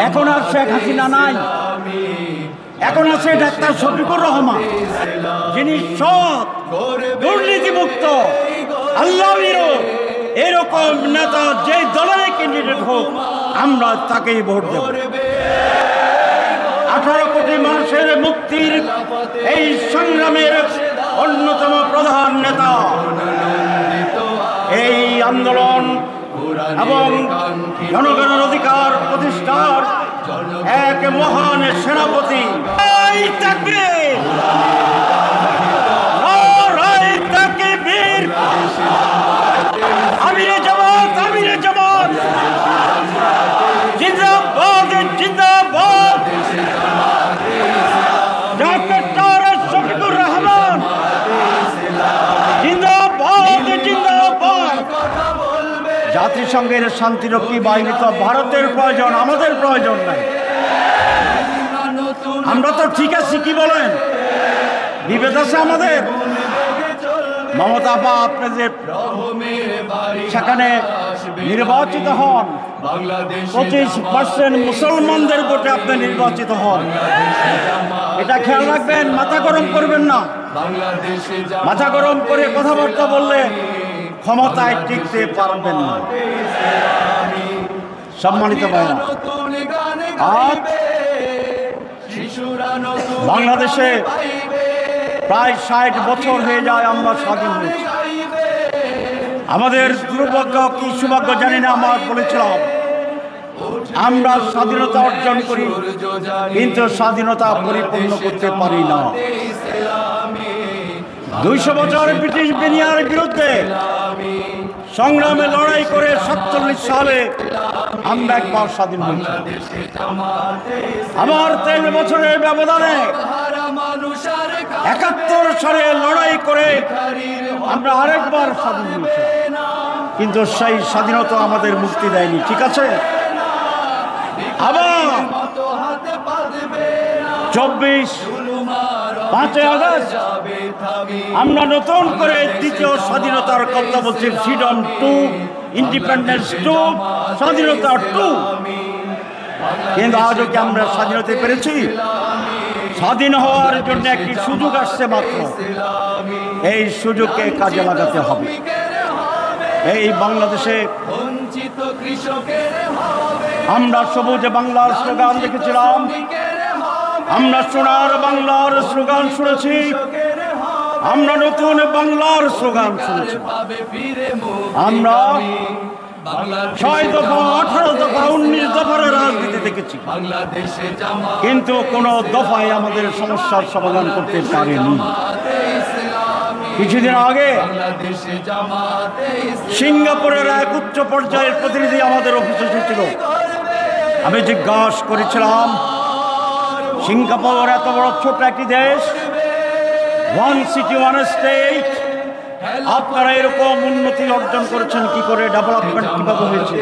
এখন আর শেখ হাসিনা নাই, এখন আছে ডাক্তার শফিকুর রহমান, যিনি সৎ, দুর্নীতিমুক্ত, আল্লাহ এরকম নেতা যে দলের ক্যান্ডিডেট হোক আমরা তাকেই ভোট দেব। 18 কোটি মানুষের মুক্তির এই সংগ্রামের অন্যতম প্রধান নেতা, এই আন্দোলন এবং জনগণের অধিকার প্রতিষ্ঠার এক মহান সেনাপতি। আমিরে জামাত, আমিরে জামাত, জিন্দাবাদ, জিন্দাবাদ। ডাক্তার শফিকুর রহমান, জিন্দাবাদ, জিন্দাবাদ। জাতিসংঘের শান্তিরক্ষী বাহিনী তো ভারতের প্রয়োজন, আমাদের প্রয়োজন নাই। আমরা তো ঠিক আছি, কি বলেন? বিভেদ আছে আমাদের। মমতা বা আপনি যে সেখানে নির্বাচিত হন, 25% মুসলমানদের ভোটে আপনি নির্বাচিত হন, এটা খেয়াল রাখবেন। মাথা গরম করবেন না। মাথা গরম করে কথাবার্তা বললে ক্ষমতায় টিকতে পারবেন না। সম্মানিত ভাইরা, আজ বাংলাদেশে প্রায় 60 বছর হয়ে যায় আমরা স্বাধীন হয়েছি। আমাদের দুর্ভাগ্য কি সৌভাগ্য জানি না, আমরা বলেছিলাম আমরা স্বাধীনতা অর্জন করি কিন্তু স্বাধীনতা পরিপূর্ণ করতে পারি না। 200 বছর ব্রিটিশ বেনিয়ার বিরুদ্ধে সংগ্রামে লড়াই করে 47 সালে আমরা একবার স্বাধীন হয়েছি। আবার 3 বছরের ব্যবধানে 71 সালে লড়াই করে আমরা আরেকবার স্বাধীন হয়েছি, কিন্তু সেই স্বাধীনতা আমাদের মুক্তি দেয়নি। ঠিক আছে, আবার 5ই আগস্ট আমরা নতুন করে দ্বিতীয় স্বাধীনতার কথা বলছি, ফ্রিডম 2, ইন্ডিপেন্ডেন্স 2, স্বাধীনতা 2। কিন্তু আজও কি আমরা স্বাধীনতা পেরেছি? স্বাধীন হওয়ার জন্য একটি সুযোগ আসছে মাত্র, এই সুযোগকে কাজে লাগাতে হবে। এই বাংলাদেশে আমরা সবুজ বাংলার স্লোগান দেখেছিলাম, আমরা সোনার বাংলার স্লোগান শুনেছি, আমরা নতুন বাংলার স্লোগান শুনেছি। আমরা 6 দফা, 18 দফা, 19 দফার রাজনীতি দেখেছি, কিন্তু কোনো দফায় আমাদের সমস্যার সমাধান করতে পারেনি। কিছুদিন আগে সিঙ্গাপুরের এক উচ্চ পর্যায়ের প্রতিনিধি আমাদের অফিসে এসেছিল। আমি জিজ্ঞাসা করেছিলাম, সিঙ্গাপুর এত বড় ছোট একটি দেশ, 1 সিটি 1 স্টেট, আপনারা এরকম উন্নতি অর্জন করেছেন কি করে, ডেভেলপমেন্ট কিভাবে হয়েছে?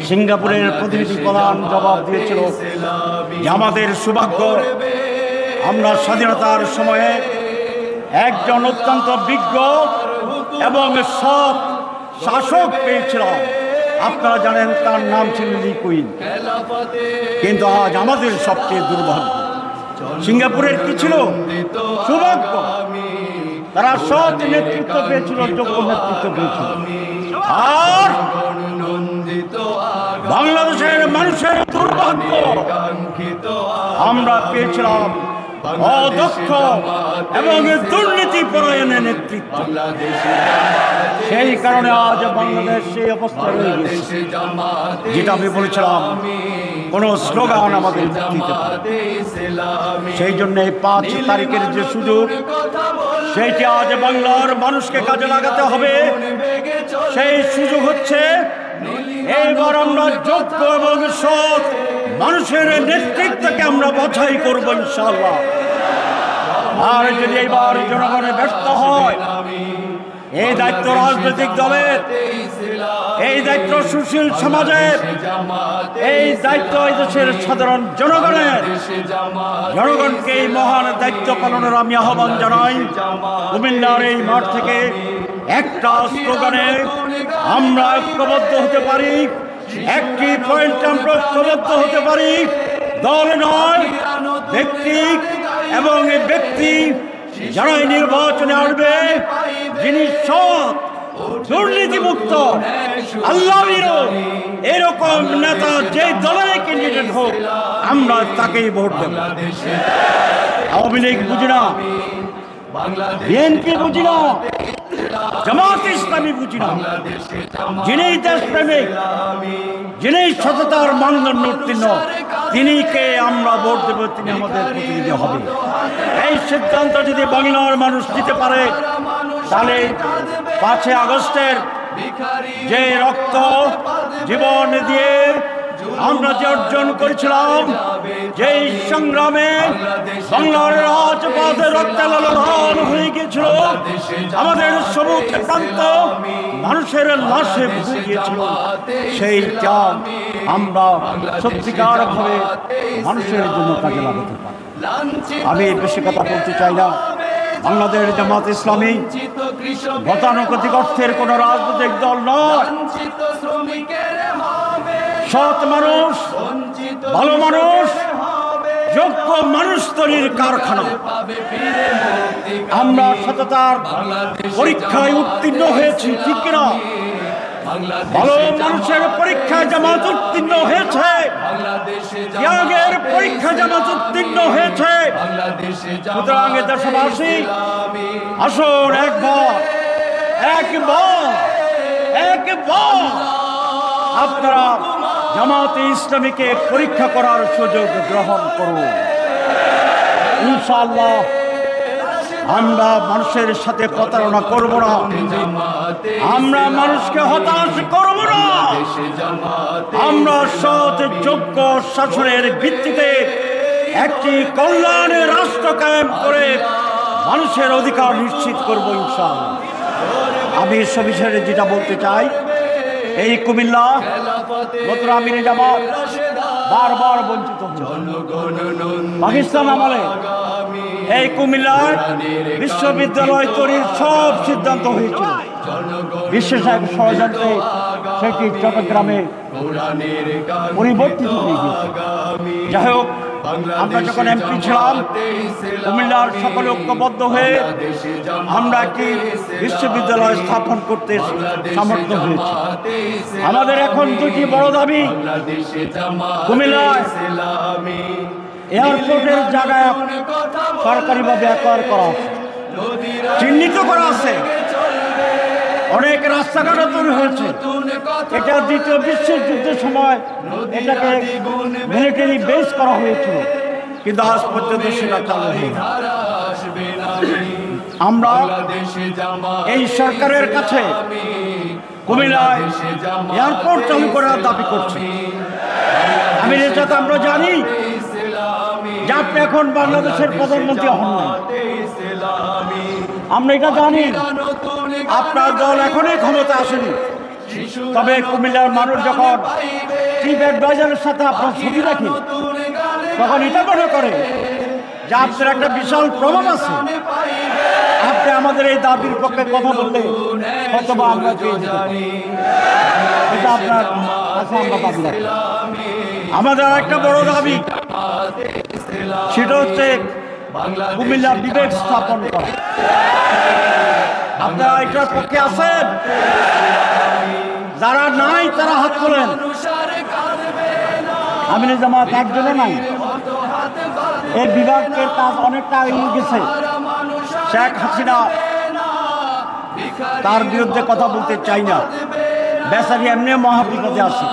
সিঙ্গাপুরের প্রতিনিধি প্রধান জবাব দিয়েছিল যে আমাদের সৌভাগ্য, আমরা স্বাধীনতার সময়ে একজন অত্যন্ত বিজ্ঞ এবং সৎ শাসক পেয়েছিলাম। আপনারা জানেন তার নাম ছিল লি কুইন। কিন্তু আজ আমাদের সবচেয়ে দুর্ভাগ্য, সিঙ্গাপুরের কি ছিল? সৌভাগ্য, তারা সৎ নেতৃত্ব পেয়েছিল, যোগ্য নেতৃত্ব পেয়েছিল। আর বাংলাদেশের মানুষের দুর্ভাগ্য, আমরা পেয়েছিলাম অদক্ষ এবং দুর্নীতি পরায়ণের নেতৃত্ব। সেই কারণে আজ বাংলাদেশ সেই অবস্থা রয়ে গেছে। যেটা আমি বলেছিলাম, কোনো স্লোগান আমাদের দিতে পারে। সেই জন্য 5 তারিখের যে সুযোগ, সেইটা আজ বাংলার মানুষকে কাজে লাগাতে হবে। সেই সুযোগ হচ্ছে এইবার আমরা যোগ্য এবং সৎ মানুষের নেতৃত্বকে আমরা বাছাই করবো ইনশাআল্লাহ। আর যদি এইবার জনগণে ব্যর্থ হয়, এই দায়িত্ব রাজনৈতিক দলের, এই দায়িত্ব সুশীল সমাজের, এই দায়িত্ব এই দেশের সাধারণ জনগণের। জনগণকে এই মহান দায়িত্ব পালনের আমি আহ্বান জানাই। কুমিল্লার এই মাঠ থেকে একটা স্লোগানে আমরা ঐক্যবদ্ধ হতে পারি, একটি পয়েন্ট আমরা ঐক্যবদ্ধ হতে পারি, দল নয়, ব্যক্তি। এবং এই ব্যক্তি যারা নির্বাচনে আসবে, যিনি সৎ, দুর্নীতিমুক্ত, আল্লাহ এরকম নেতা যে দলের ক্যান্ডিডেট হোক, আমরা তাকেই ভোট দেব। আওয়ামী লীগ বুঝি না, বিএনপি বুঝি না, জামাত ইসলামী বুঝি না। যিনি দেশপ্রেমিক, যিনি সততার মানদণ্ড উত্তীর্ণ, তিনিকে আমরা ভোট দেব, তিনি আমাদের প্রতিনিধি হবে। এই সিদ্ধান্ত যদি বাংলার মানুষ নিতে পারে, তাহলে 5 আগস্টের যে রক্ত জীবন দিয়ে আমরা যে অর্জন করেছিলাম, যেই সংগ্রামে বাংলার রাজপথে রক্তালোড়ন হয়ে গিয়েছিল, আমাদের সবুজ প্রান্ত মানুষের লাশে ভরে গিয়েছিল, সেই ত্যাগ আমরা সত্যিকার ভাবে মানুষের জন্য কাজে লাগাতে পারি। আমি বেশি কথা বলতে চাই না। বাংলাদেশ জামাত ইসলামী গতানুগতিক অর্থের কোন রাজনৈতিক দল নয়। সৎ মানুষ, ভালো মানুষ, যোগ্য মানুষ তৈরির কারখানা। আমরা সততার পরীক্ষায় উত্তীর্ণ হয়েছি, ঠিক কিনা? ভালো মানুষের পরীক্ষা জামাত উত্তীর্ণ হয়েছে, ত্যাগের পরীক্ষা জামাত উত্তীর্ণ হয়েছে। সুতরাং দেশবাসী, আসুন একবার আপনারা জামাতে ইসলামীকে পরীক্ষা করার সুযোগ গ্রহণ করুন। ইনশাআল্লাহ আমরা মানুষের সাথে প্রতারণা করব না, আমরা মানুষকে হতাশ করব না। আমরা সৎ যোগ্য শাসনের ভিত্তিতে একটি কল্যাণের রাষ্ট্র কায়েম করে মানুষের অধিকার নিশ্চিত করব ইনশাআল্লাহ। আমি সবিশেষে যেটা বলতে চাই, এই কুমিল্লা নতুন আমিরে জামাত বারবার বঞ্চিত হচ্ছে। পাকিস্তান আমলে এই কুমিল্লার বিশ্ববিদ্যালয় তৈরির সব সিদ্ধান্ত হয়েছিল, বিশেষ এক ষড়যন্ত্রে সেটি চট্টগ্রামে পরিবর্তিত হয়ে গিয়েছে। যাই হোক, আমরা যখন এমপি ছিলাম, কুমিল্লার সকলে ঐক্যবদ্ধ হয়ে আমরা একটি বিশ্ববিদ্যালয় স্থাপন করতে সামর্থ্য হয়েছি। আমাদের এখন দুটি বড় দাবি। কুমিল্লায় এয়ারপোর্টের জায়গায় সরকারিভাবে অ্যাকোয়ার করা আছে, চিহ্নিত করা আছে, অনেক রাস্তাঘাটও তৈরি হয়েছে। এটা দ্বিতীয় বিশ্বযুদ্ধের সময় এটাকে মিলিটারি বেস করা হয়েছিল, কিন্তু আজ পর্যন্ত সেটা চালু হয়নি। আমরা এই সরকারের কাছে কুমিল্লায় এয়ারপোর্ট চালু করার দাবি করছি। আমি যেটা আমরা জানি যে আপনি এখন বাংলাদেশের প্রধানমন্ত্রী হন না, আমরা এটা জানি। আপনার দল এখনই ক্ষমতা আসেনি, তবে কুমিল্লার মানুষ যখন চিফ অ্যাডভাইজারের সাথে আপনার ছবি দেখে, তখন এটা মনে করে যে আপনার একটা বিশাল প্রভাব আছে। আপনি আমাদের এই দাবির পক্ষে কথা বললে হয়তোবা আমরা পেয়ে যেতে পারি। এটা আপনার কাছে আমরা দাবি রাখি। আমাদের একটা বড় দাবি, সেটা হচ্ছে কুমিল্লা বিবেক স্থাপন করা। আপনারা এটার পক্ষে আছেন? যারা নাই তারা হাত তোলেন। আমিরে জামাত একজনও নাই। এই বিভাগের কাজ অনেকটা এগিয়ে গেছে। শেখ হাসিনা, তার বিরুদ্ধে কথা বলতে চাই না, বেচারি এমনি মহাবিপদে আছে।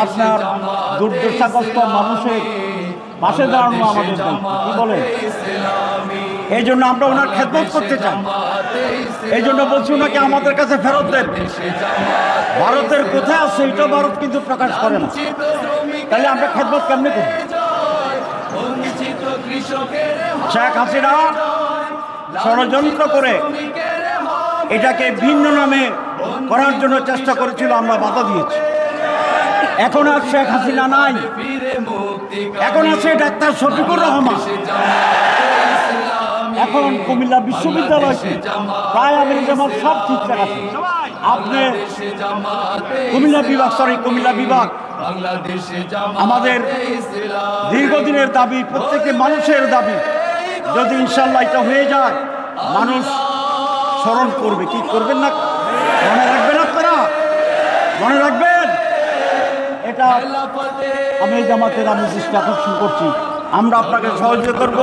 আপনার দুর্দশাগ্রস্ত মানুষের পাশে দাঁড়ানো আমাদের দায়িত্ব, কি বলে? এই জন্য আমরা ওনার খেদমত করতে চাই। এই জন্য বলছি ওনাকে আমাদের কাছে ফেরত দেন। ভারতের কোথায় আছে এটা ভারত কিন্তু প্রকাশ করে না, তাহলে আমরা খেদমত কেমনে করি? শেখ হাসিনা ষড়যন্ত্র করে এটাকে ভিন্ন নামে করার জন্য চেষ্টা করেছিল, আমরা বাধা দিয়েছি। এখন আর শেখ হাসিনা নাই, এখন আছে ডাক্তার শফিকুর রহমান। এখন কুমিল্লা বিশ্ববিদ্যালয় প্রায় আমিরে জামাত সব ঠিকঠাক আছে। আপনি কুমিল্লা বিভাগ আমাদের দীর্ঘদিনের দাবি, প্রত্যেকটি মানুষের দাবি, যদি ইনশাল্লাহ এটা হয়ে যায় মানুষ স্মরণ করবে। কি করবেন না, মনে রাখবেন আপনারা, মনে রাখবেন। এটা আমি জামাতের আমি দৃষ্টি আকর্ষণ করছি, আমরা আপনাকে সহযোগিতা করব।